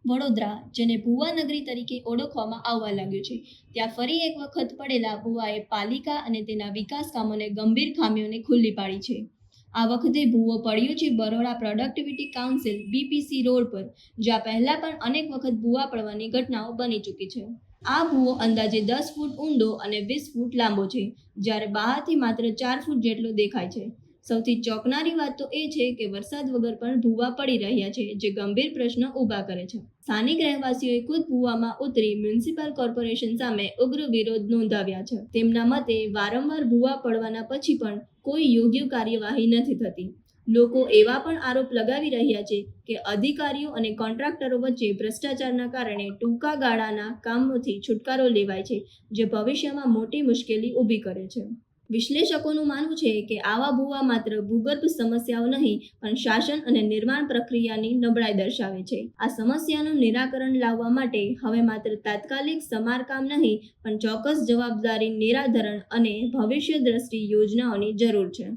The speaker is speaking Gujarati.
વડોદરા, જેને ભુવા નગરી તરીકે ઓળખવામાં આવવા લાગ્યું છે, ત્યાં ફરી એક વખત પડેલા ભુવાએ પાલિકા અને તેના વિકાસ કામોને ગંભીર ખામીઓને ખુલ્લી પાડી છે. આ વખતે ભુવો પડ્યો છે Baroda productivity council BPC road પર, જ્યાં પહેલા પણ અનેક વખત ભુવા પડવાની ઘટનાઓ બની ચૂકી છે. આ ભુવો અંદાજે 10 ફૂટ ઊંડો અને 20 ફૂટ લાંબો છે, જ્યારે બહારથી માત્ર 4 ફૂટ જેટલો દેખાય છે. સૌથી ચોંકનારી વાત તો એ છે કે વરસાદ વગર પણ ભુવા પડી રહ્યા છે, જે ગંભીર પ્રશ્ન ઊભા કરે છે. સ્થાનિક રહેવાસીઓએ ખુદ ભુવામાં ઉતરી મ્યુનિસિપલ કોર્પોરેશન સામે ઉગ્ર વિરોધ નોંધાવ્યા છે. તેમના મતે વારંવાર ભુવા પડવાના પછી પણ કોઈ યોગ્ય કાર્યવાહી નથી થતી. લોકો એવા પણ આરોપ લગાવી રહ્યા છે કે અધિકારીઓ અને કોન્ટ્રાક્ટરો વચ્ચે ભ્રષ્ટાચારના કારણે ટૂંકા ગાળાના કામોથી છુટકારો લેવાય છે, જે ભવિષ્યમાં મોટી મુશ્કેલી ઊભી કરે છે. વિશ્લેષકોનું માનવું છે કે આવા ભુવા માત્ર ભૂગર્ભ સમસ્યાઓ નહીં, પણ શાસન અને નિર્માણ પ્રક્રિયાની નબળાઈ દર્શાવે છે. આ સમસ્યાનું નિરાકરણ લાવવા માટે હવે માત્ર તાત્કાલિક સમારકામ નહીં, પણ ચોક્કસ જવાબદારી નિરાધરણ અને ભવિષ્યદ્રષ્ટિ યોજનાઓની જરૂર છે.